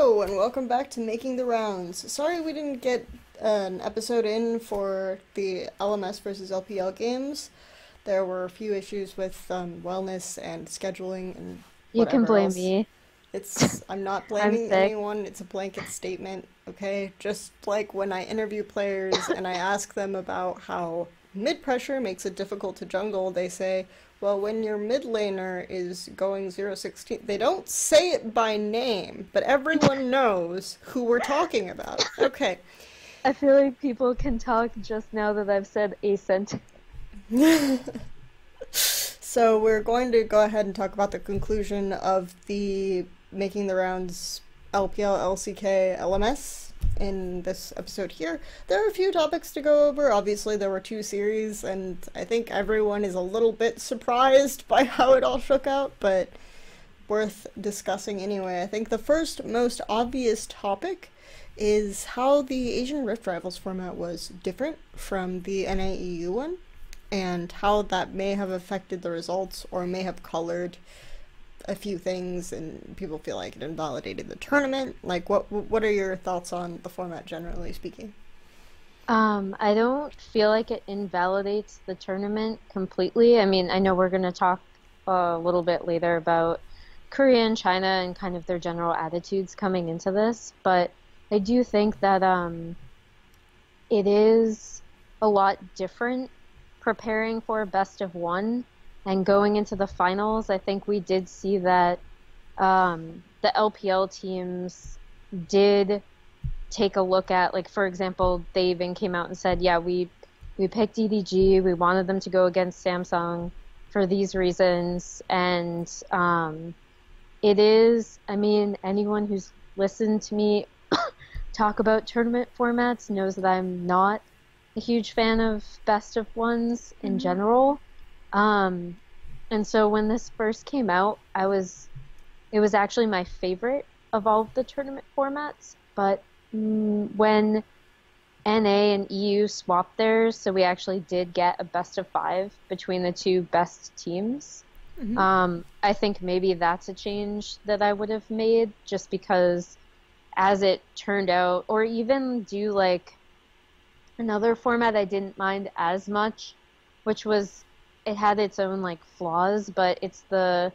Hello, and welcome back to Making the Rounds. Sorry we didn't get an episode in for the LMS versus LPL games. There were a few issues with wellness and scheduling and You can whatever blame else. me. I'm not I'm blaming sick. anyone, it's a blanket statement, okay? Just like when I interview players and I ask them about how mid pressure makes it difficult to jungle, they say, well, when your mid laner is going 0-16, they don't say it by name, but everyone knows who we're talking about. Okay. I feel like people can talk just now that I've said a sentence. So we're going to go ahead and talk about the conclusion of the Making the Rounds LPL, LCK, LMS in this episode here. There are a few topics to go over. Obviously, there were two series, and I think everyone is a little bit surprised by how it all shook out, but worth discussing anyway. I think the first most obvious topic is how the Asian Rift Rivals format was different from the NAEU one, and how that may have affected the results or may have colored a few things and people feel like it invalidated the tournament. Like what are your thoughts on the format generally speaking? I don't feel like it invalidates the tournament completely. I mean, I know we're going to talk a little bit later about Korea and China and kind of their general attitudes coming into this, but I do think that it is a lot different preparing for a best of one and going into the finals. I think we did see that the LPL teams did take a look at, like, for example, they even came out and said, yeah, we picked EDG, we wanted them to go against Samsung for these reasons, and it is, I mean, anyone who's listened to me talk about tournament formats knows that I'm not a huge fan of best of ones in general. And so when this first came out, it was actually my favorite of all of the tournament formats. But when NA and EU swapped theirs, so we actually did get a best of five between the two best teams. I think maybe that's a change that I would have made, just because as it turned out, or even do like another format I didn't mind as much, which was, it had its own like flaws, but it's the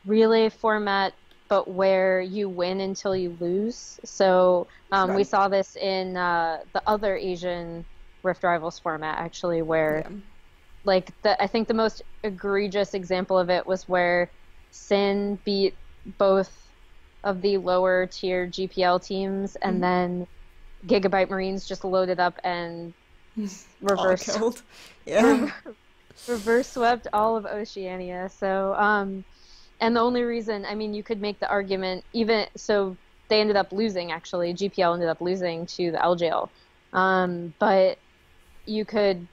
relay format, but where you win until you lose. So we Right. saw this in the other Asian Rift Rivals format, actually, where Yeah. like I think the most egregious example of it was where Sin beat both of the lower tier GPL teams, and then Gigabyte Marines just loaded up and All reverse killed. Yeah. reverse swept all of Oceania. So and the only reason, I mean, you could make the argument, even so they ended up losing, actually GPL ended up losing to the LJL, but you could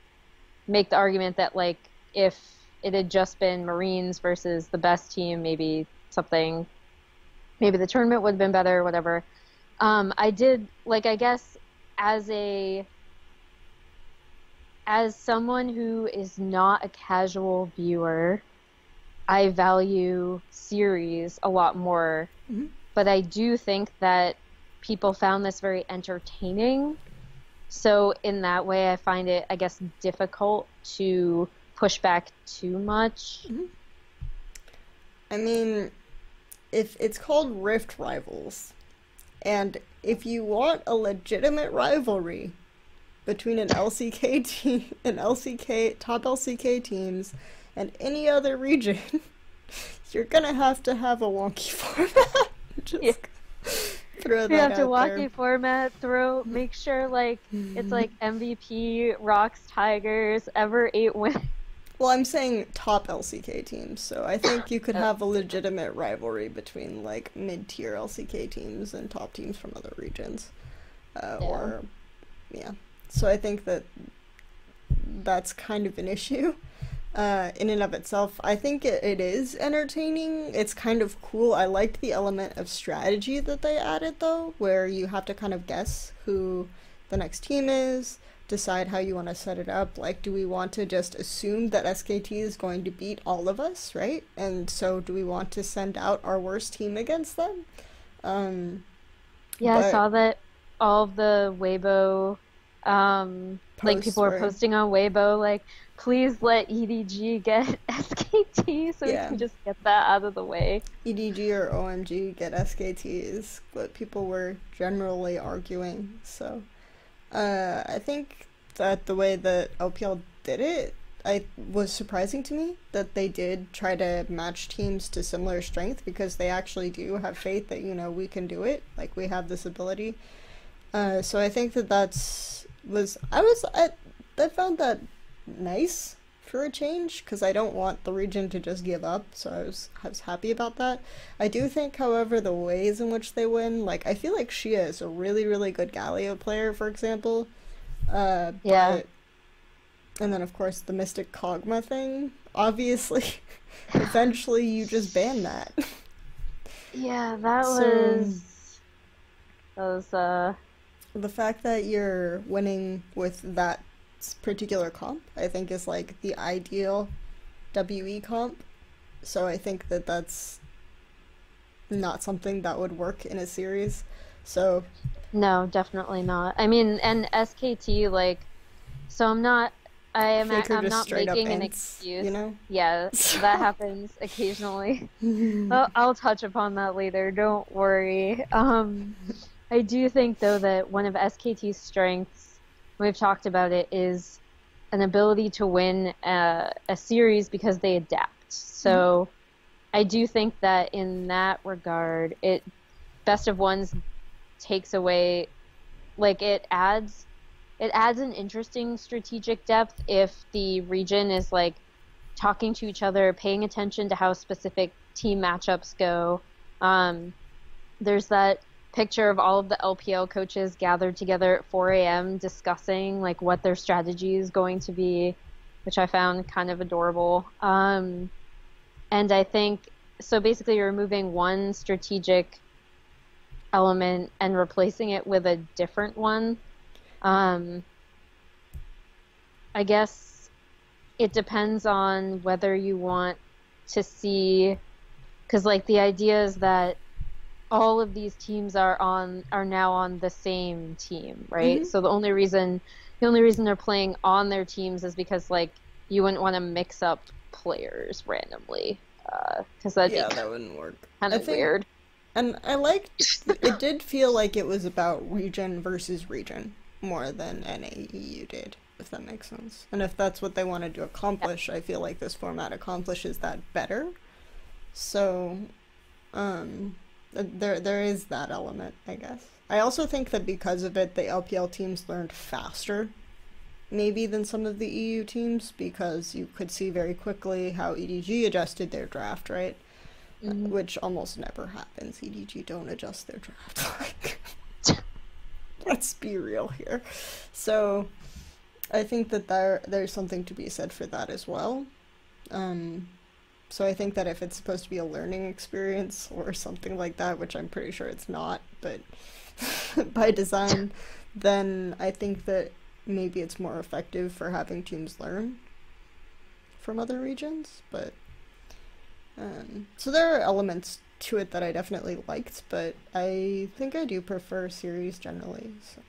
make the argument that, like, if it had just been Marines versus the best team, maybe the tournament would have been better or whatever. I did, like, I guess as someone who is not a casual viewer, I value series a lot more, but I do think that people found this very entertaining. So in that way, I find it, I guess, difficult to push back too much. I mean, if it's called Rift Rivals, and if you want a legitimate rivalry between an LCK team, an LCK, top LCK teams, and any other region, you're gonna have to have a wonky format. Just Yeah. throw We that have to out walk there. a format, make sure, like, it's like MVP, Rocks, Tigers, ever 8 wins. Well, I'm saying top LCK teams, so I think you could have a legitimate rivalry between like mid-tier LCK teams and top teams from other regions. Or, yeah. So I think that that's kind of an issue in and of itself. I think it is entertaining. It's kind of cool. I liked the element of strategy that they added, though, where you have to kind of guess who the next team is, decide how you want to set it up. Like, do we want to just assume that SKT is going to beat all of us, right? And so do we want to send out our worst team against them? Yeah, I But saw that all of the Weibo, like posts people were were, posting on Weibo, like, please let EDG get SKT so we yeah, can just get that out of the way. EDG or OMG get SKT is what people were generally arguing. So I think that the way that LPL did it, I was surprising to me that they did try to match teams to similar strength because they actually do have faith that we can do it. Like we have this ability. So I think that I found that nice for a change because I don't want the region to just give up. So I was happy about that. I do think, however, the ways in which they win, like I feel like Shia is a really really good Galio player, for example. Yeah. But and then of course the Mystic Kog'Maw thing. Obviously, eventually you just ban that. Yeah, that So was that was the fact that you're winning with that particular comp, I think, is like the ideal WE comp. So I think that that's not something that would work in a series. So no, definitely not. I mean, and SKT, like, so Faker I'm just not straight up making an ints, you excuse. know? Yeah, that So happens occasionally. I'll touch upon that later, don't worry. I do think though that one of SKT's strengths, we've talked about it, is an ability to win a series because they adapt. mhm. So I do think that in that regard, it best of ones takes away, like it adds an interesting strategic depth if the region is like talking to each other, paying attention to how specific team matchups go. Um, there's that picture of all of the LPL coaches gathered together at 4 a.m. discussing like what their strategy is going to be, which I found kind of adorable. And I think so basically you're removing one strategic element and replacing it with a different one. Um, I guess it depends on whether you want to see, because like the idea is that all of these teams are now on the same team, right? Mhm. So the only reason they're playing on their teams is because like you wouldn't want to mix up players randomly, because that'd be Yeah, that wouldn't work. kind I of think, weird. and I liked, it did feel like it was about region versus region more than NAEU did, if that makes sense. And if that's what they wanted to Yeah. accomplish, I feel like this format accomplishes that better. So, um, there is that element, I guess. I also think that because of it, the LPL teams learned faster, maybe, than some of the EU teams, because you could see very quickly how EDG adjusted their draft, right? Mhm. Which almost never happens. EDG don't adjust their draft. Like, let's be real here. So I think that there's something to be said for that as well. Um, so I think that if it's supposed to be a learning experience or something like that, which I'm pretty sure it's not, but by design, then I think that maybe it's more effective for having teams learn from other regions. But so there are elements to it that I definitely liked, but I think I do prefer series generally. So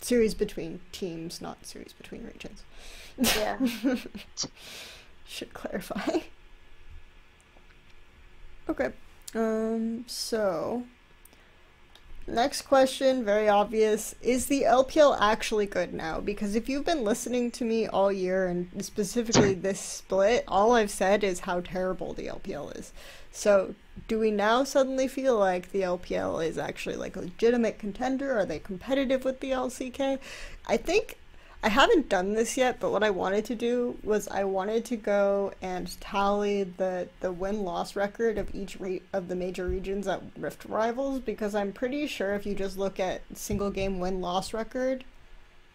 series between teams, not series between regions. Yeah. Should clarify. Okay. So next question, very obvious. Is the LPL actually good now? Because if you've been listening to me all year, and specifically this split, all I've said is how terrible the LPL is. So, do we now suddenly feel like the LPL is actually like a legitimate contender? Are they competitive with the LCK? I think I haven't done this yet, but what I wanted to do was I wanted to go and tally the win-loss record of each of the major regions at Rift Rivals, because I'm pretty sure if you just look at single game win-loss record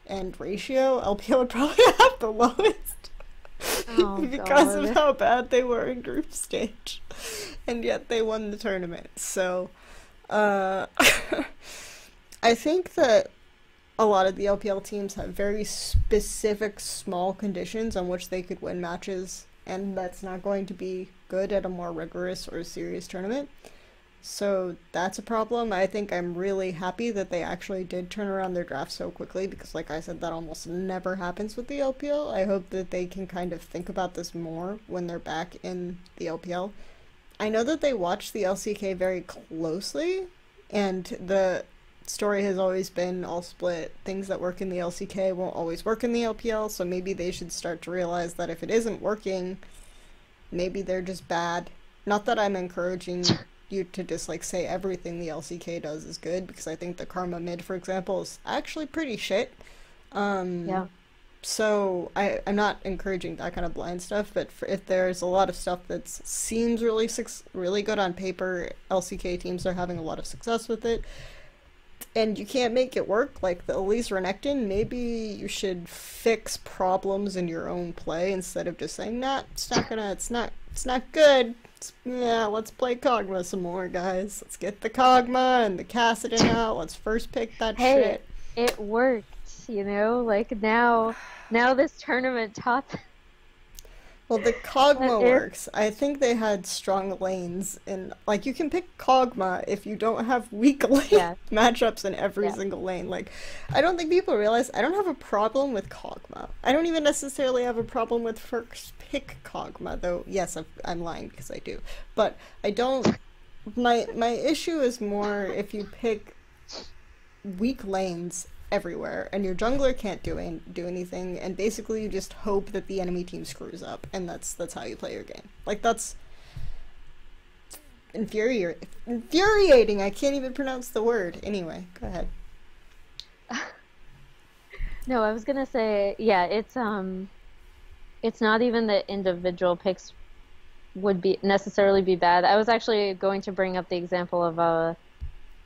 and ratio, LPL would probably have the lowest Oh because of God. how bad they were in group stage, and yet they won the tournament. So, uh, I think that a lot of the LPL teams have very specific small conditions on which they could win matches, and that's not going to be good at a more rigorous or serious tournament. So that's a problem. I think I'm really happy that they actually did turn around their draft so quickly because, like I said, that almost never happens with the LPL. I hope that they can kind of think about this more when they're back in the LPL. I know that they watch the LCK very closely, and the story has always been all split. Things that work in the LCK won't always work in the LPL, so maybe they should start to realize that if it isn't working, maybe they're just bad. Not that I'm encouraging you to just like say everything the LCK does is good, because I think the Karma mid, for example, is actually pretty shit. Yeah. So I'm not encouraging that kind of blind stuff, but if there's a lot of stuff that seems really good on paper, LCK teams are having a lot of success with it, and you can't make it work, like the Elise Renekton, maybe you should fix problems in your own play instead of just saying, nah, it's not good. Yeah, let's play Kog'Maw some more, guys. Let's get the Kog'Maw and the Kassadin out. Let's first pick that Hey, shit. it worked, you know? Like now this tournament taught Well, the that Kog'Maw it, works. I think they had strong lanes, and like you can pick Kog'Maw if you don't have weak lane yeah, matchups in every yeah. single lane. Like, I don't think people realize I don't have a problem with Kog'Maw. I don't even necessarily have a problem with first pick Kog'Maw, though. Yes, I'm lying because I do, but I don't. My issue is more if you pick weak lanes everywhere, and your jungler can't do anything, and basically you just hope that the enemy team screws up, and that's how you play your game. Like, that's infuriating. I can't even pronounce the word. Anyway, go ahead. No, I was gonna say, yeah, it's not even that individual picks would be necessarily be bad. I was actually going to bring up the example of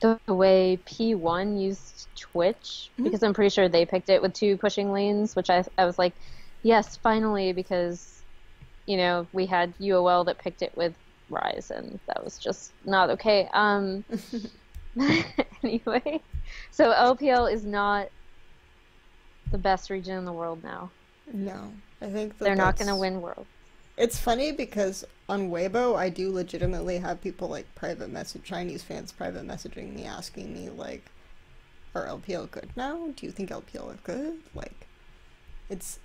the way P1 used Twitch, Mhm. because I'm pretty sure they picked it with two pushing lanes, which I was like, yes, finally, because we had UOL that picked it with Rise, and that was just not okay. Anyway, so LPL is not the best region in the world now. No, I think They're that not gonna that's win World. it's funny because on Weibo I do legitimately have people like Chinese fans private messaging me asking me like, are LPL good now? Do you think LPL are good? Like, it's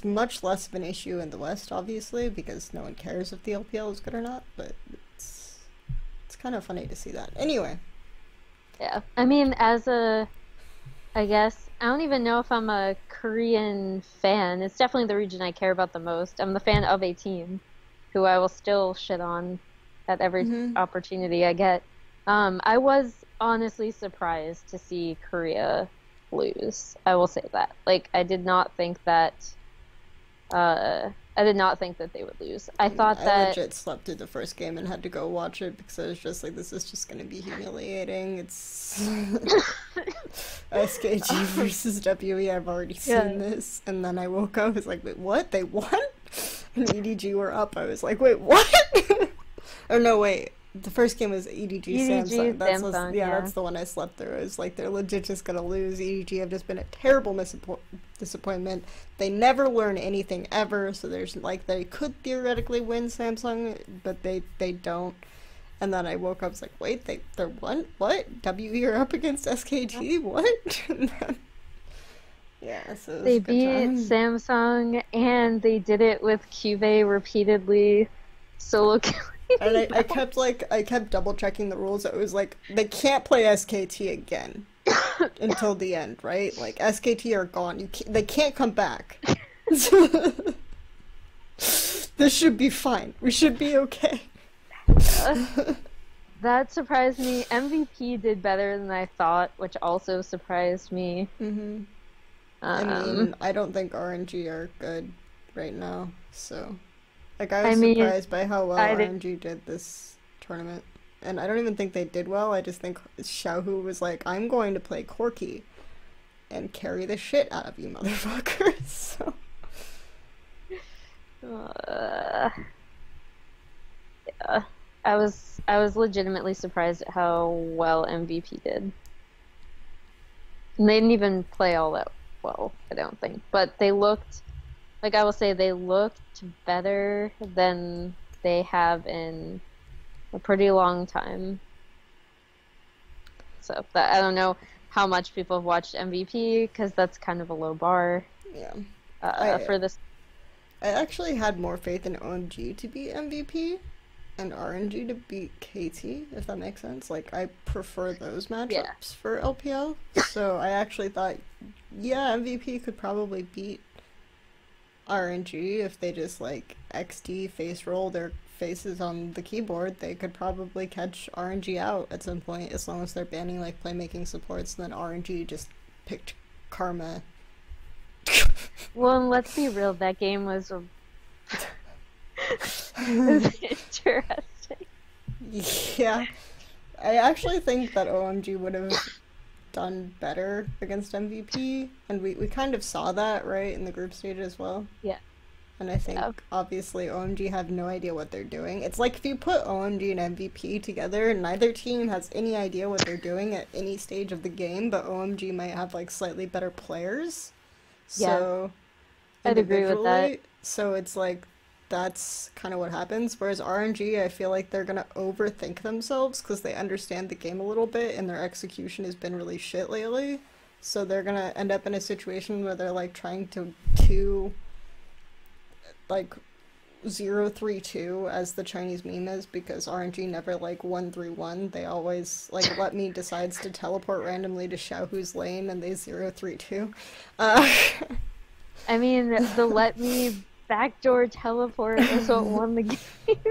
much less of an issue in the West, obviously, because no one cares if the LPL is good or not, but it's it's kind of funny to see that. Anyway, Yeah, I mean, I guess I don't even know if I'm a Korean fan. It's definitely the region I care about the most. I'm the fan of a team who I will still shit on at every hmm opportunity I get. I was honestly surprised to see Korea lose. I will say that. Like, I did not think that they would lose. I thought I that, legit slept through the first game and had to go watch it because I was just like, this is just gonna be humiliating. It's SKG versus WE. I've already yeah, seen this, and then I woke up. I was like, wait, what? They won? And EDG were up. I was like, wait, what? Oh no, wait. The first game was EDG EDG, Samsung. Samsung, Yeah, yeah. that's the one I slept through. It was like they're legit just gonna lose. EDG have just been a terrible disappointment. They never learn anything ever. So there's like they could theoretically win Samsung, but they don't. And then I woke up. I was like, wait, they're what? What? WE are up against SKG? What? And then, yeah, so it was They a good beat time. Samsung and they did it with Cuvée repeatedly solo And killing them. I kept double checking the rules. It was like they can't play SKT again until the end, right? Like SKT are gone. They can't come back. This should be fine. We should be okay. Yeah. That surprised me. MVP did better than I thought, which also surprised me. hmm I Um, mean, I don't think RNG are good right now. So, like, I I was mean, surprised by how well I didn't. RNG did this tournament. And I don't even think they did well. I just think Xiaohu was like, I'm going to play Corki and carry the shit out of you motherfuckers. So, Uh, yeah. I was legitimately surprised at how well MVP did. And they didn't even play all that well, I don't think. But they looked, like I will say, they looked better than they have in a pretty long time. So that I don't know how much people have watched MVP because that's kind of a low bar Yeah. I for this. I actually had more faith in OMG to beat MVP and RNG to beat KT, if that makes sense. Like, I prefer those Yeah. matchups for LPL. So I actually thought, yeah, MVP could probably beat RNG if they just like XD face roll their faces on the keyboard. They could probably catch RNG out at some point as long as they're banning like playmaking supports, and then RNG just picked Karma. Well, and let's be real, that game was, was interesting. Yeah, I actually think that OMG would have done better against MVP, and we kind of saw that, right, in the group stage as well. Yeah. And I think Yeah. obviously OMG have no idea what they're doing. It's like if you put OMG and MVP together, neither team has any idea what they're doing at any stage of the game, but OMG might have like slightly better players. Yeah, So I'd agree with that. individually, so it's like that's kind of what happens. Whereas RNG, I feel like they're gonna overthink themselves because they understand the game a little bit and their execution has been really shit lately. So they're gonna end up in a situation where they're like trying to like 0-3-2 as the Chinese meme is, because RNG never like 1-3-1. They always like let me decides to teleport randomly to Xiaohu's lane and they 0-3-2. Uh, I mean, the let me backdoor teleport is what won the game,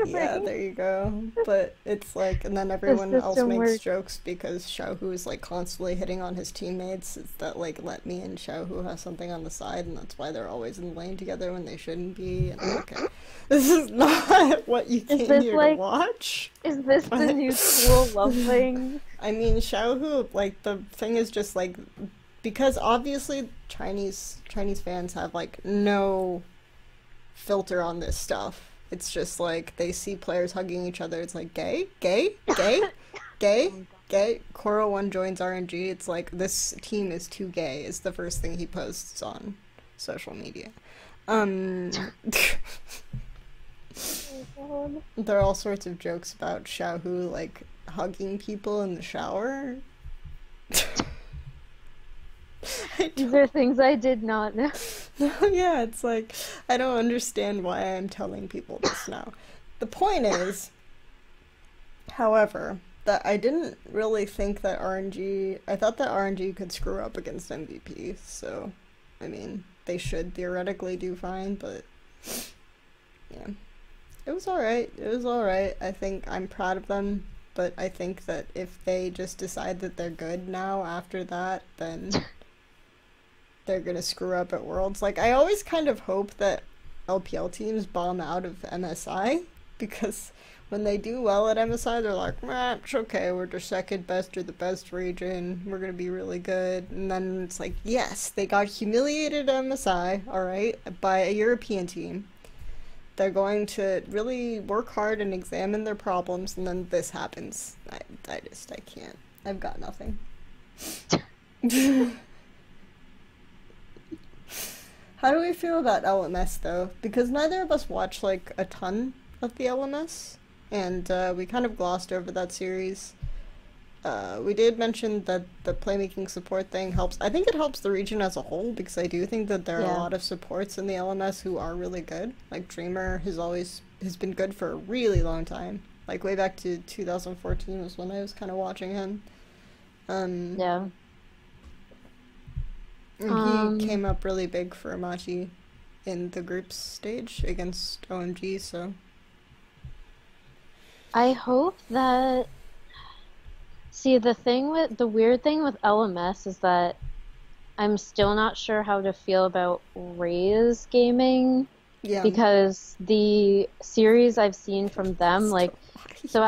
yeah, right? there you go. But it's like, and then The everyone else system makes works. jokes because Xiaohu is like constantly hitting on his teammates. It's that like let me and Xiaohu have something on the side, and that's why they're always in the lane together when they shouldn't be. And okay, this is not what you Is came this here to like, watch. is this the But new school love thing? I mean, Xiaohu, like the thing is just like because obviously Chinese fans have like no filter on this stuff. It's just like they see players hugging each other. It's like gay, gay, gay, gay, gay. Coro One joins RNG. It's like this team is too gay. Is the first thing he posts on social media. Um, Oh, God. there are all sorts of jokes about Xiaohu like hugging people in the shower. I These are things I did not know. yeah, it's like, I don't understand why I'm telling people this now. The point is, however, that I didn't really think that RNG, I thought that RNG could screw up against MVP, so, I mean, they should theoretically do fine, but, yeah. It was alright, it was alright. I think I'm proud of them, but I think that if they just decide that they're good now after that, then they're gonna screw up at Worlds. Like, I always kind of hope that LPL teams bomb out of MSI, because when they do well at MSI, they're like, nah, it's okay, we're the second best or the best region, we're gonna be really good. And then it's like, yes, they got humiliated at MSI, alright, by a European team. They're going to really work hard and examine their problems, and then this happens. I can't. I've got nothing. How do we feel about LMS though? Because neither of us watch like a ton of the LMS, and we kind of glossed over that series. We did mention that the playmaking support thing helps. I think it helps the region as a whole because I do think that there are a Yeah. lot of supports in the LMS who are really good. Like Dreamer has been good for a really long time. Like way back to 2014 was when I was kind of watching him. Um, Yeah. and he Um, came up really big for Amachi in the groups stage against OMG, so I hope that. See, the weird thing with LMS is that I'm still not sure how to feel about Ray's gaming yeah. because the series I've seen from them, like, so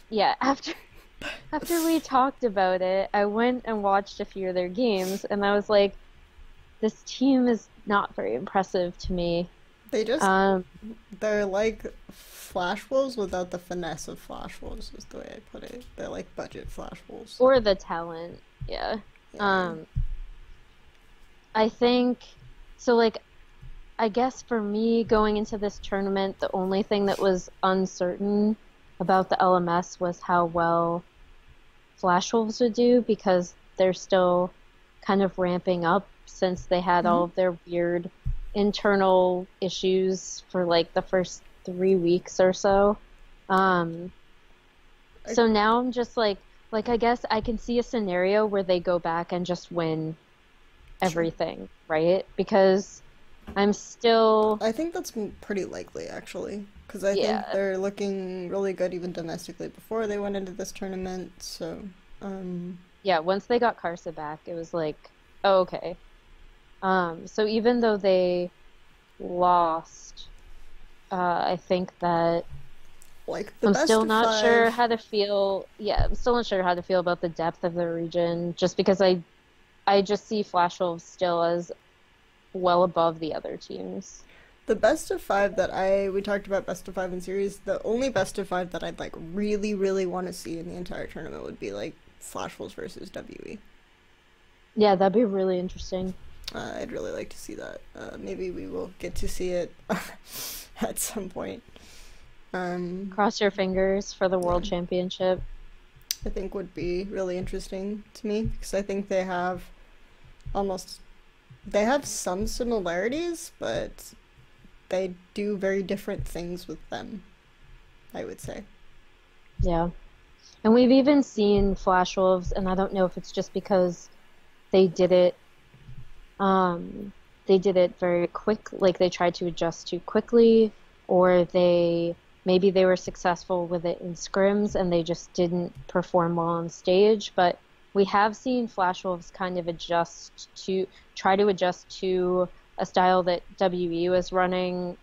yeah, after we talked about it, I went and watched a few of their games, and I was like, this team is not very impressive to me. They just Um, they're like Flash Wolves without the finesse of Flash Wolves is the way I put it. They're like budget Flash Wolves. or the talent, yeah. Yeah. I think so. Like, I guess for me going into this tournament, the only thing that was uncertain about the LMS was how well Flash Wolves would do because they're still kind of ramping up since they had Hmm. all of their weird internal issues for like the first 3 weeks or so. Um, I, so now I'm just like I guess I can see a scenario where they go back and just win sure. everything, right? Because I'm still, I think that's pretty likely, actually, because I think yeah, they're looking really good even domestically before they went into this tournament. So, yeah, once they got Karsa back, it was like, oh, okay. So even though they lost, I think that like the I'm best still of not sure five. how to feel. Yeah, I'm still not sure how to feel about the depth of the region, just because I just see Flash Wolves still as well above the other teams. The best of five that we talked about best of five in series. The only best of five that I'd like really, really want to see in the entire tournament would be like Flash Wolves versus WE. Yeah, that'd be really interesting. I'd really like to see that. Maybe we will get to see it at some point. Um, Cross your fingers for the yeah, World Championship. I think would be really interesting to me because I think they have almost they have some similarities, but they do very different things with them, I would say. Yeah. And we've even seen Flash Wolves, and I don't know if it's just because they did it Um, they did it very quick, like they tried to adjust too quickly, or maybe they were successful with it in scrims and they just didn't perform well on stage. But we have seen Flash Wolves kind of try to adjust to a style that WE was running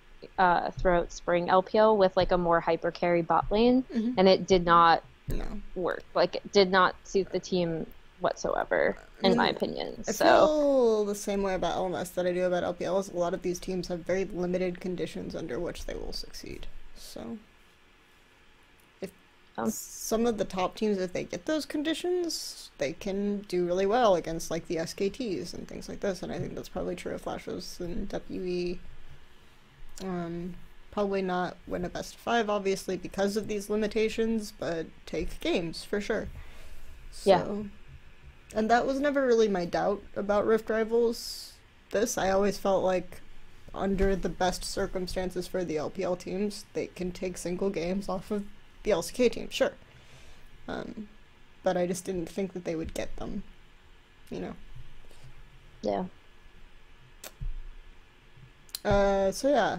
throughout spring LPL with like a more hyper carry bot lane, Hmm. and it did not No. work. Like it did not suit the team whatsoever, I in my mean, opinion. I So. feel the same way about LMS that I do about LPL. Is a lot of these teams have very limited conditions under which they will succeed. So, if um, some of the top teams, if they get those conditions, they can do really well against like the SKTs and things like this. And I think that's probably true of Flashes and WE. Um, Probably not win a best of five, obviously, because of these limitations, but take games for sure. Yeah, So, and that was never really my doubt about Rift Rivals. This, I always felt like under the best circumstances for the LPL teams, they can take single games off of the LCK team, sure. Um, but I just didn't think that they would get them, you know. yeah, So yeah,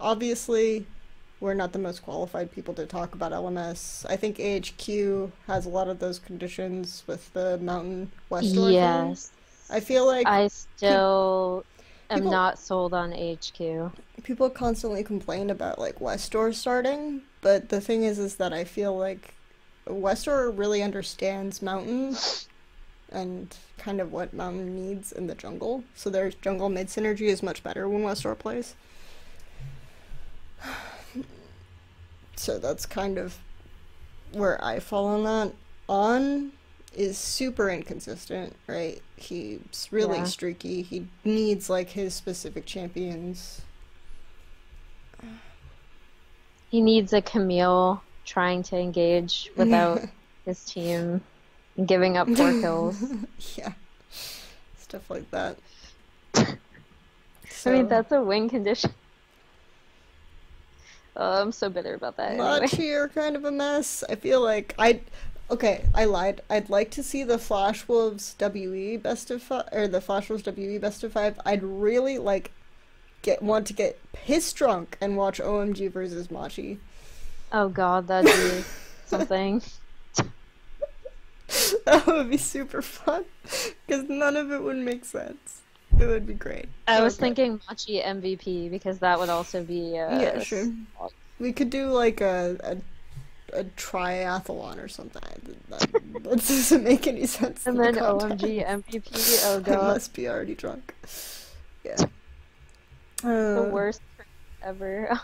obviously, we're not the most qualified people to talk about LMS. I think AHQ has a lot of those conditions with the Mountain Westor thing. yes. I feel like I pe- still am people not sold on HQ. people constantly complain about like Westor starting, but the thing is that I feel like Westor really understands Mountain and kind of what Mountain needs in the jungle. So their jungle mid synergy is much better when Westor plays. So that's kind of where I fall on that. On is super inconsistent, right? He's really Yeah. streaky. He needs like his specific champions. He needs a Camille trying to engage without his team and giving up 4 kills. Yeah, stuff like that. I mean, So that's a win condition. Oh, I'm so bitter about that anyway. Machi are kind of a mess. I feel like okay, I lied. I'd like to see the Flash Wolves WE best of five or the Flash Wolves WE best of five. I'd really like get want to get piss drunk and watch OMG versus Machi. Oh God, that'd be something. That would be super fun because none of it would make sense. It would be great. I was Okay. thinking Machi MVP because that would also be Yeah, sure. We could do like a triathlon or something. That doesn't make any sense and in the then context. OMG MVP. Oh I God, must be already drunk. Yeah. the Uh, worst ever.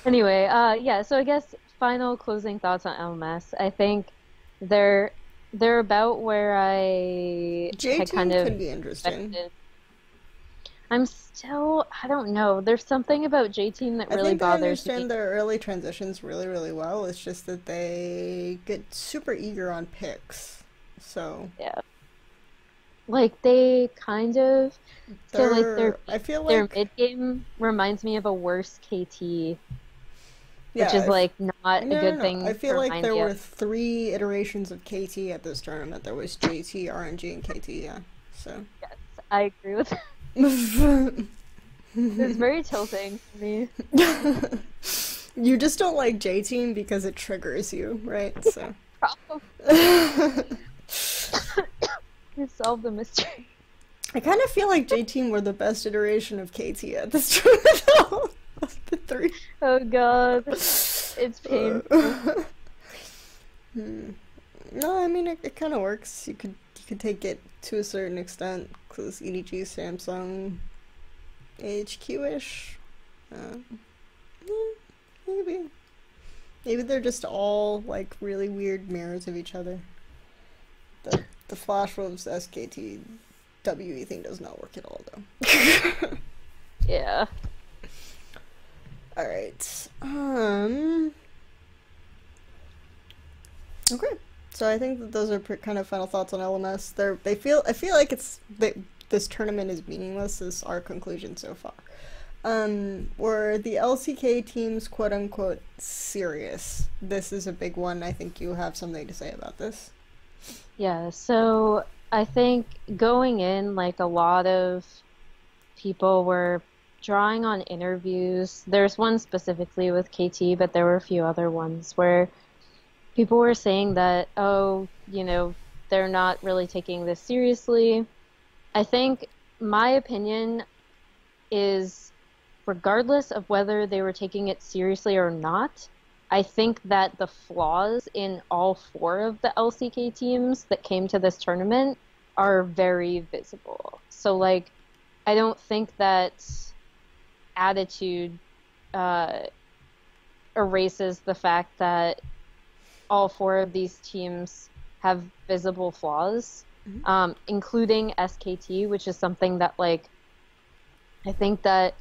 Anyway, yeah, so I guess final closing thoughts on LMS. I think they're they're about where I J had team kind of could be interesting. expected. I'm still, I don't know. There's something about J Team that I really think I bothers me. understand their early transitions really, really well. It's just that they get super eager on picks. So Yeah. Like they kind of so like I feel their like, mid game reminds me of a worse KT, which yeah, is if like not a no, no, good no. I thing feel to like remind there me were of. three iterations of KT at this tournament. There was JT, RNG, and KT. Yeah, so Yes, I agree with that. It's very tilting for me. you just don't like J Team because it triggers you, right? So Probably I you solved the mystery. kind of feel like J Team were the best iteration of KT at this tournament though, of the three. Oh God, it's painful. No, I mean it kind of works. You could take it to a certain extent because EDG, Samsung, HQ-ish. Uh, yeah, maybe. Maybe they're just all like really weird mirrors of each other. The Flash Wolves SKT WE thing does not work at all though. Yeah. All right. Okay. So I think that those are kind of final thoughts on LMS. I feel like this tournament is meaningless. Is our conclusion so far. Were the LCK teams quote unquote serious? This is a big one. I think you have something to say about this. Yeah, so I think going in, like a lot of people were drawing on interviews. There's one specifically with KT, but there were a few other ones where people were saying that, oh, they're not really taking this seriously. I think my opinion is regardless of whether they were taking it seriously or not, I think that the flaws in all four of the LCK teams that came to this tournament are very visible. So, like, I don't think that attitude uh, erases the fact that all four of these teams have visible flaws, Mhm. including SKT, which is something that, like, I think that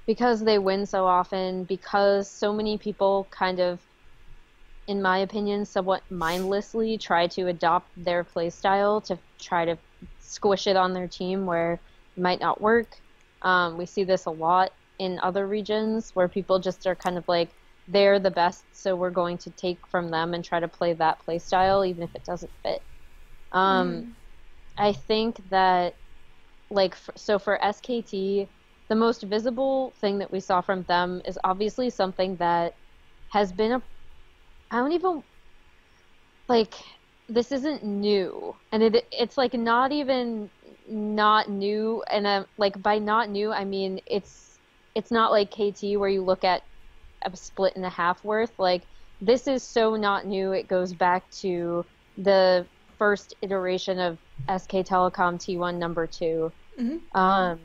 because they win so often, because so many people kind of, in my opinion, somewhat mindlessly try to adopt their play style to try to squish it on their team where it might not work. We see this a lot in other regions where people just are kind of like, they're the best, so we're going to take from them and try to play that play style, even if it doesn't fit. Um, Mm. I think that, like, so for SKT, the most visible thing that we saw from them is obviously something that has been I don't even, like, this isn't new. And it's like not even not new. And like by not new, I mean it's not like KT where you look at a split and a half worth. Like this is so not new. It goes back to the first iteration of SK Telecom T1 number 2, Mhm. um,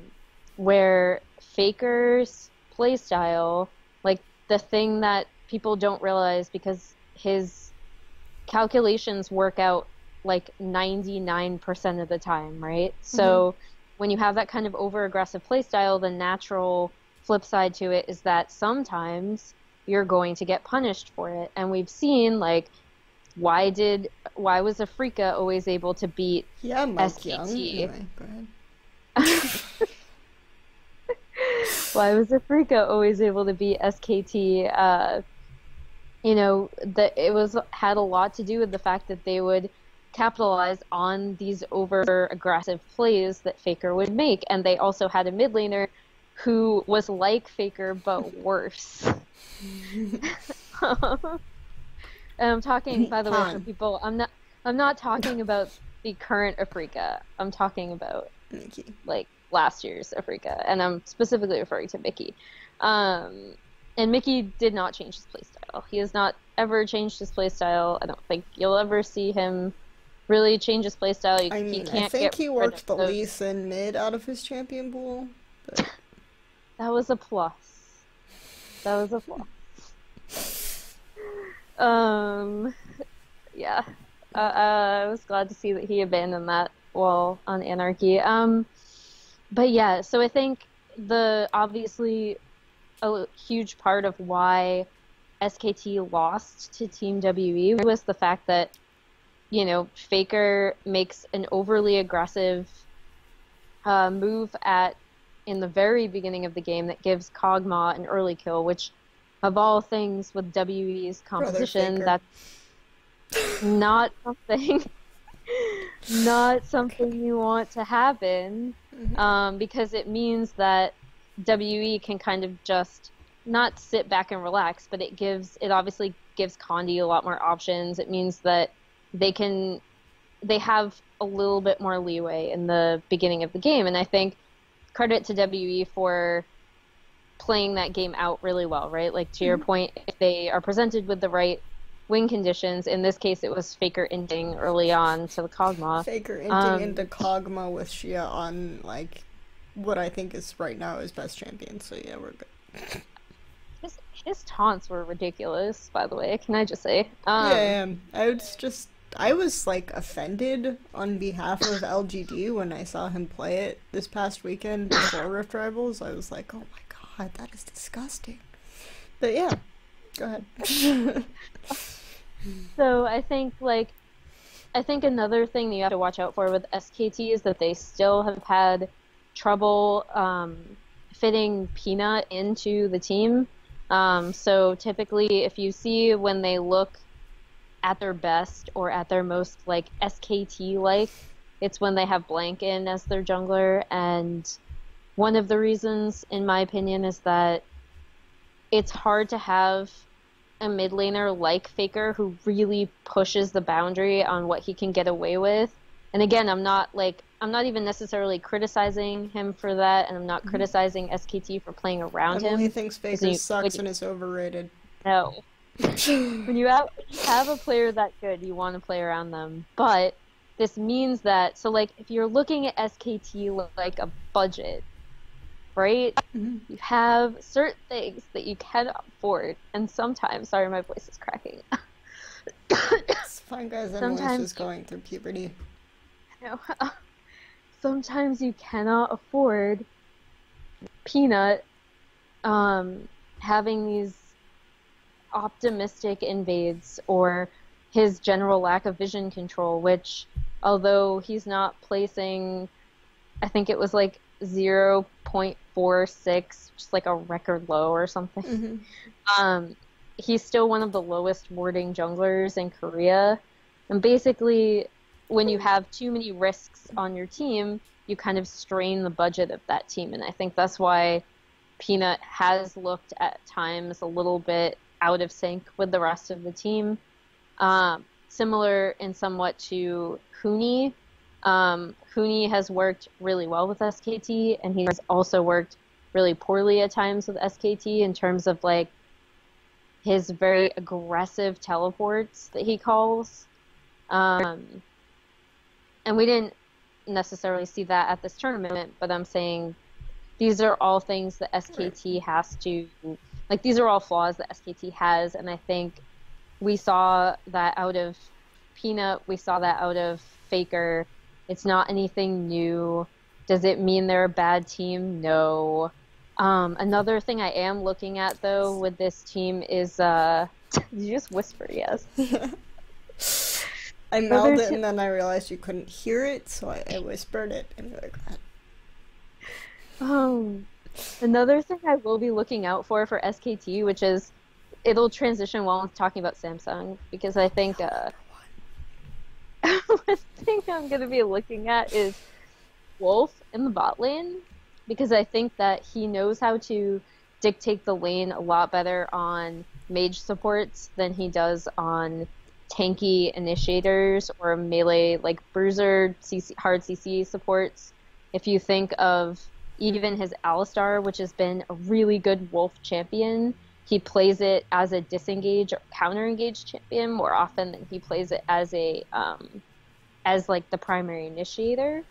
where Faker's playstyle, like the thing that people don't realize because his calculations work out like 99% of the time, right? Mhm. So when you have that kind of over aggressive playstyle, the natural flip side to it is that sometimes you're going to get punished for it. And we've seen like why was Afrika always able to beat Yeah, Mike Young. SKT? Anyway, go ahead. Why was Afrika always able to beat SKT? That it was had a lot to do with the fact that they would capitalize on these over aggressive plays that Faker would make, and they also had a mid laner who was like Faker but worse. And I'm talking, by the way, for Han. people, I'm not talking about the current Afrika. I'm talking about Nikki. like last year's Afrika, and I'm specifically referring to Mickey. Um, and Mickey did not change his playstyle. He has not ever changed his playstyle. I don't think you'll ever see him really change his playstyle. I He mean, I can't think get he rid of worked the those. Lee Sin mid out of his champion pool, but That was a plus. That was a plus. Um, yeah. I was glad to see that he abandoned that wall on Anarchy. But yeah, so I think the obviously a huge part of why SKT lost to Team WE was the fact that, Faker makes an overly aggressive move at in the very beginning of the game that gives Kog'Maw an early kill, which of all things with WE's Brother composition, Faker. that's not something not something you want to happen, because it means that WE can kind of just not sit back and relax, but it obviously gives Condi a lot more options. It means that they have a little bit more leeway in the beginning of the game, and I think credit to WE for playing that game out really well, right? Like to your point, if they are presented with the right win conditions, in this case it was Faker inting early on to the Kog'Maw. Faker inting into Kog'Maw with Xia on, like, what I think is right now his best champion, so yeah, we're good. His taunts were ridiculous, by the way, can I just say? Yeah, I was like offended on behalf of LGD when I saw him play it this past weekend before Rift Rivals. I was like, oh my god, that is disgusting. But yeah, go ahead. So I think another thing that you have to watch out for with SKT is that they still have had trouble fitting Peanut into the team. So typically, if you see when they look at their best or at their most like SKT-like, it's when they have Blanken as their jungler. And one of the reasons, in my opinion, is that it's hard to have a mid laner like Faker who really pushes the boundary on what he can get away with. And again, I'm not even necessarily criticizing him for that, and I'm not criticizing SKT for playing around Emily him. thinks Faker sucks and is overrated. No. When you have a player that good, you want to play around them. But this means that, so like if you're looking at SKT like a budget, right? You have certain things that you cannot afford, and sometimes, sorry, my voice is cracking. It's fine, guys. Emily's just going through puberty. No. Sometimes you cannot afford Peanut having these optimistic invades or his general lack of vision control, which, although he's not placing, I think it was like 0.46, just like a record low or something. He's still one of the lowest warding junglers in Korea. And basically, when you have too many risks on your team, you kind of strain the budget of that team. And I think that's why Peanut has looked at times a little bit out of sync with the rest of the team. Similar in somewhat to Huni. Huni has worked really well with SKT, and he has also worked really poorly at times with SKT in terms of like his very aggressive teleports that he calls. And we didn't necessarily see that at this tournament, but I'm saying these are all things that SKT has to, like, these are all flaws that SKT has, and I think we saw that out of Peanut, we saw that out of Faker. It's not anything new. Does it mean they're a bad team? No. Another thing I am looking at, though, with this team is, did you just whisper yes? I mouthed it and then I realized you couldn't hear it, so I whispered it and you're like, another thing I will be looking out for SKT, which is, it'll transition while I'm talking about Samsung, because I think one thing I'm going to be looking at is Wolf in the bot lane, because I think that he knows how to dictate the lane a lot better on mage supports than he does on tanky initiators or melee, like bruiser, hard CC supports. If you think of even his Alistar, which has been a really good Wolf champion, he plays it as a disengage or counter engage champion more often than he plays it as a as like the primary initiator.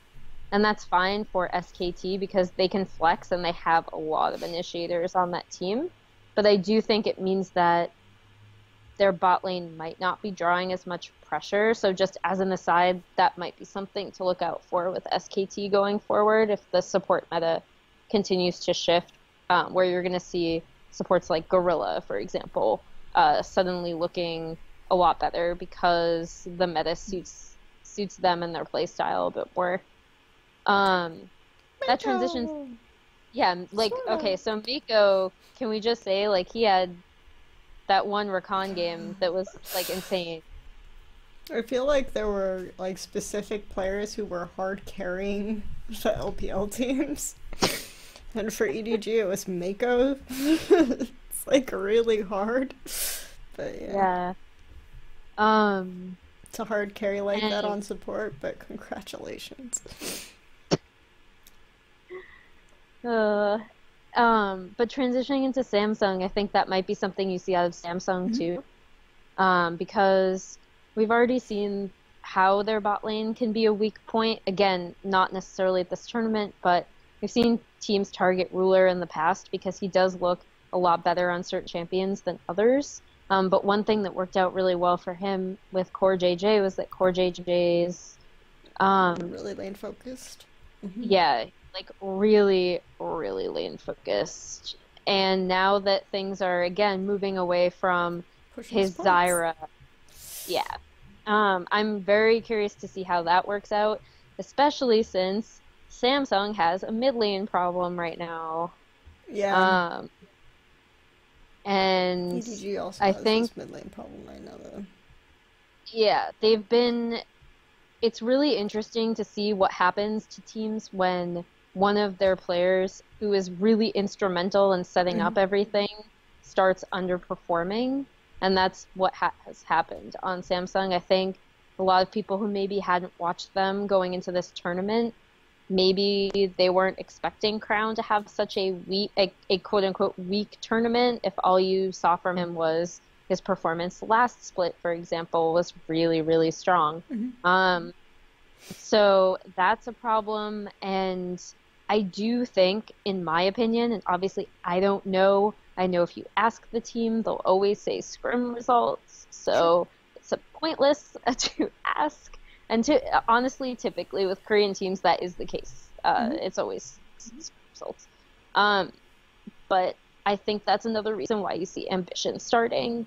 And that's fine for SKT because they can flex and they have a lot of initiators on that team. But I do think it means that their bot lane might not be drawing as much pressure. So just as an aside, that might be something to look out for with SKT going forward if the support meta continues to shift, where you're going to see supports like Gorilla, for example, suddenly looking a lot better because the meta suits them and their playstyle a bit more. That transitions. Yeah, like, okay, so Miko, can we just say, like, he had that one Rakan game that was, like, insane. I feel like there were like specific players who were hard carrying the LPL teams. And for EDG it was Mako. It's like really hard. But yeah. It's a hard carry like that on support, but congratulations. But transitioning into Samsung, I think that might be something you see out of Samsung too. Because we've already seen how their bot lane can be a weak point. Again, not necessarily at this tournament, but we've seen teams target Ruler in the past because he does look a lot better on certain champions than others. But one thing that worked out really well for him with Core JJ was that Core JJ's really lane focused. Yeah, like really, really lane focused. And now that things are again moving away from his Zyra, yeah. I'm very curious to see how that works out, especially since Samsung has a mid lane problem right now. Yeah. And EDG also I has think this mid lane problem right now, though. Yeah, it's really interesting to see what happens to teams when one of their players who is really instrumental in setting up everything starts underperforming. And that's what has happened on Samsung. I think a lot of people who maybe hadn't watched them going into this tournament, maybe they weren't expecting Crown to have such a quote-unquote weak tournament if all you saw from him was his performance last split, for example, was really, really strong. So that's a problem, and I do think, in my opinion, and obviously I don't know, I know if you ask the team, they'll always say scrim results, so it's pointless to ask. And honestly, typically with Korean teams, that is the case. It's always results. But I think that's another reason why you see Ambition starting,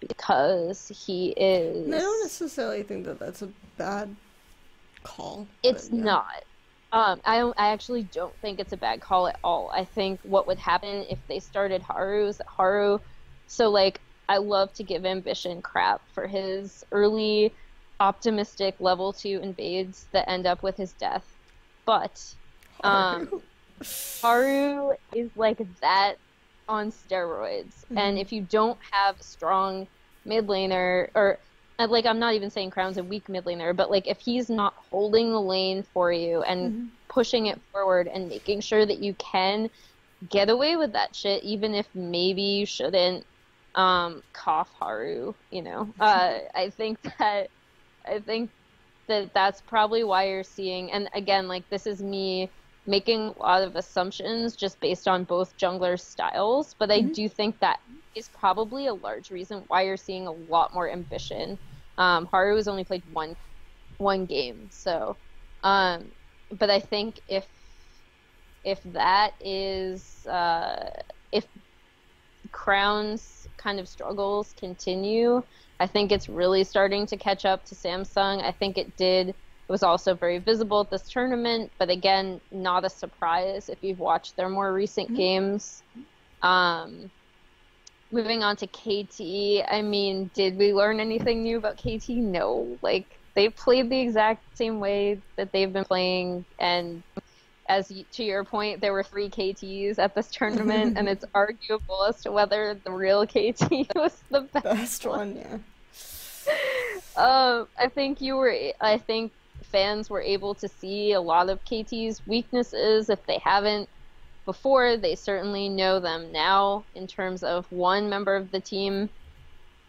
because he is... I don't necessarily think that that's a bad call. It's not. I actually don't think it's a bad call at all. I think what would happen if they started Haru is that Haru... So, like, I love to give Ambition crap for his early optimistic level 2 invades that end up with his death. But Haru is like that on steroids. And if you don't have a strong mid laner, or like, I'm not even saying Crown's a weak mid laner, but like if he's not holding the lane for you and pushing it forward and making sure that you can get away with that shit, even if maybe you shouldn't cough Haru, you know. I think that that's probably why you're seeing, and again, like, this is me making a lot of assumptions just based on both junglers' styles, but I do think that is probably a large reason why you're seeing a lot more Ambition. Haru has only played one game, so but I think if that is if Crown's kind of struggles continue, I think it's really starting to catch up to Samsung. I think it was also very visible at this tournament, but again, not a surprise if you've watched their more recent games. Moving on to KT, I mean, did we learn anything new about KT? No. Like, they played the exact same way that they've been playing, and to your point, there were 3 KTs at this tournament, and it's arguable as to whether the real KT was the best one. Yeah. I think fans were able to see a lot of KT's weaknesses. If they haven't before, they certainly know them now, in terms of one member of the team,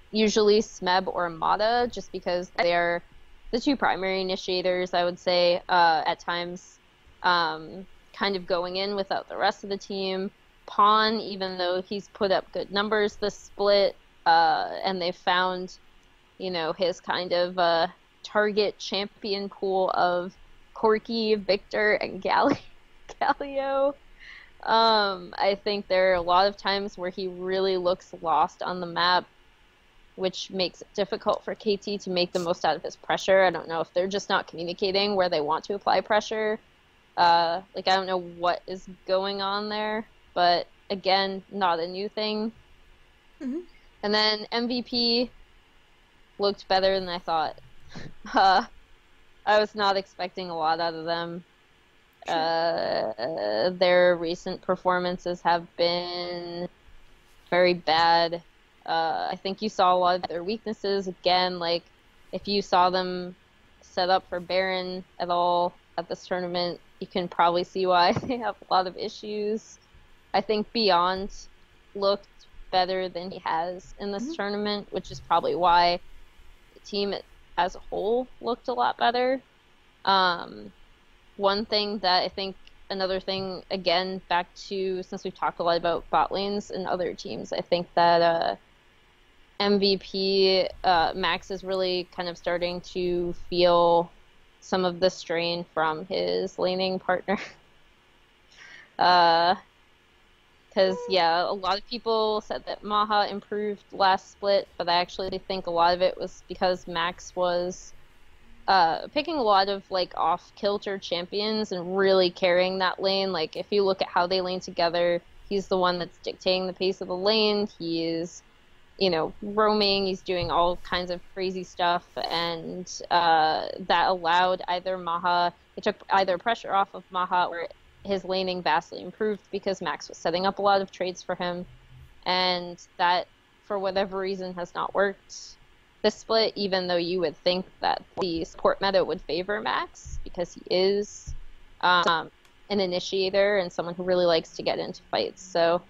usually Smeb or Mata, just because they're the 2 primary initiators, I would say, at times, kind of going in without the rest of the team. Pawn, even though he's put up good numbers this split, and they found, his kind of target champion pool of Corky, Victor, and Galio. I think there are a lot of times where he really looks lost on the map, which makes it difficult for KT to make the most out of his pressure. I don't know if they're just not communicating where they want to apply pressure. I don't know what is going on there, but again, not a new thing. Mm-hmm. And then MVP looked better than I thought. I was not expecting a lot out of them. Sure. Their recent performances have been very bad. I think you saw a lot of their weaknesses. Again, like, if you saw them set up for Baron at all at this tournament, you can probably see why they have a lot of issues. I think Beyond looked better than he has in this tournament, which is probably why the team as a whole looked a lot better. One thing that I think, another thing, again, back to, since we've talked a lot about bot lanes and other teams, I think that MVP, Max is really kind of starting to feel some of the strain from his laning partner. Because, yeah, a lot of people said that Maha improved last split, but I actually think a lot of it was because Max was picking a lot of, like, off-kilter champions and really carrying that lane. Like, if you look at how they lane together, he's the one that's dictating the pace of the lane. He is, roaming. He's doing all kinds of crazy stuff, and that allowed either Maha, it took either pressure off of Maha, or his laning vastly improved because Max was setting up a lot of trades for him, and that, for whatever reason, has not worked this split, even though you would think that the support meta would favor Max because he is an initiator and someone who really likes to get into fights. So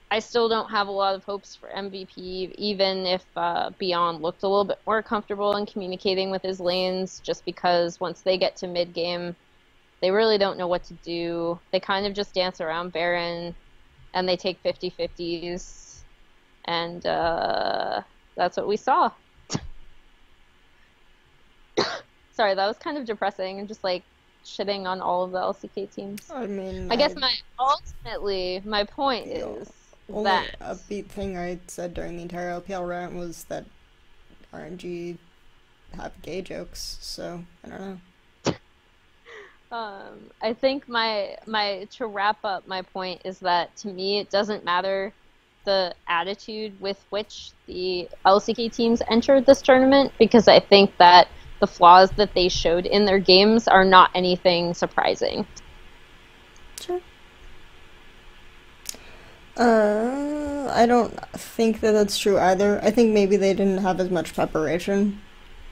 I still don't have a lot of hopes for MVP, even if Beyond looked a little bit more comfortable in communicating with his lanes, just because once they get to mid-game, they really don't know what to do. They kind of just dance around Baron, and they take 50-50s, and that's what we saw. Sorry, that was kind of depressing and just like shitting on all of the LCK teams. I mean, I guess my point is only that upbeat thing I said during the entire LPL rant was that RNG have gay jokes, so I don't know. I think to wrap up my point is that, to me, it doesn't matter the attitude with which the LCK teams entered this tournament, because I think that the flaws that they showed in their games are not anything surprising. Sure. I don't think that that's true either. I think maybe they didn't have as much preparation,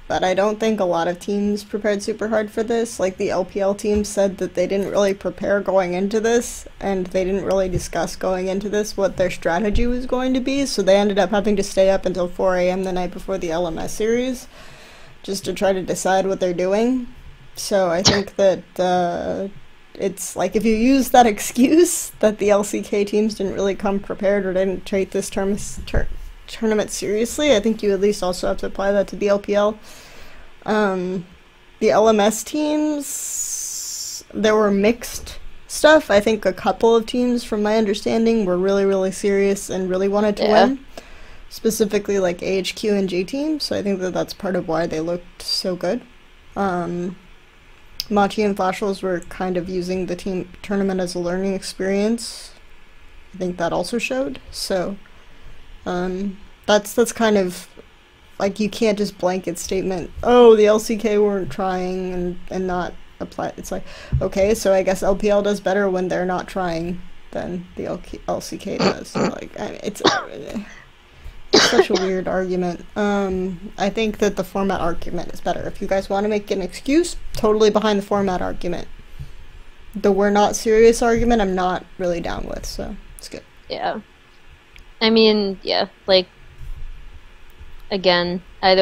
but I don't think a lot of teams prepared super hard for this. Like, the LPL team said that they didn't really prepare going into this, and they didn't really discuss going into this what their strategy was going to be, so they ended up having to stay up until 4 a.m. the night before the LMS series just to try to decide what they're doing. So I think that it's like, if you use that excuse that the LCK teams didn't really come prepared or didn't treat this tournament seriously, I think you at least also have to apply that to the LPL. The LMS teams, there were mixed stuff. I think a couple of teams, from my understanding, were really, really serious and really wanted to win. Specifically, like AHQ and G Team, so I think that that's part of why they looked so good. Machi and Flashwolves were kind of using the team tournament as a learning experience. I think that also showed. So that's kind of like, you can't just blanket statement, oh, the LCK weren't trying and not apply. It's like, okay, so I guess LPL does better when they're not trying than the LCK does. Like, it's such a weird argument. I think that the format argument is better. If you guys want to make an excuse, totally behind the format argument. The we're not serious argument, I'm not really down with, so it's good. Yeah. I mean, yeah, like, again, I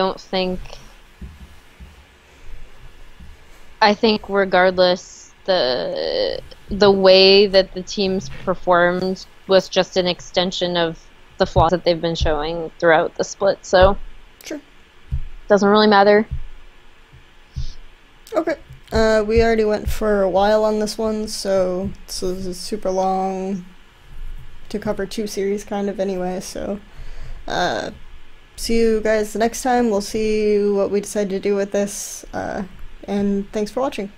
think regardless, the way that the teams performed was just an extension of the flaws that they've been showing throughout the split. So Sure. doesn't really matter. Okay. We already went for a while on this one, so this is super long to cover 2 series kind of anyway, so see you guys the next time. We'll see what we decide to do with this, and thanks for watching.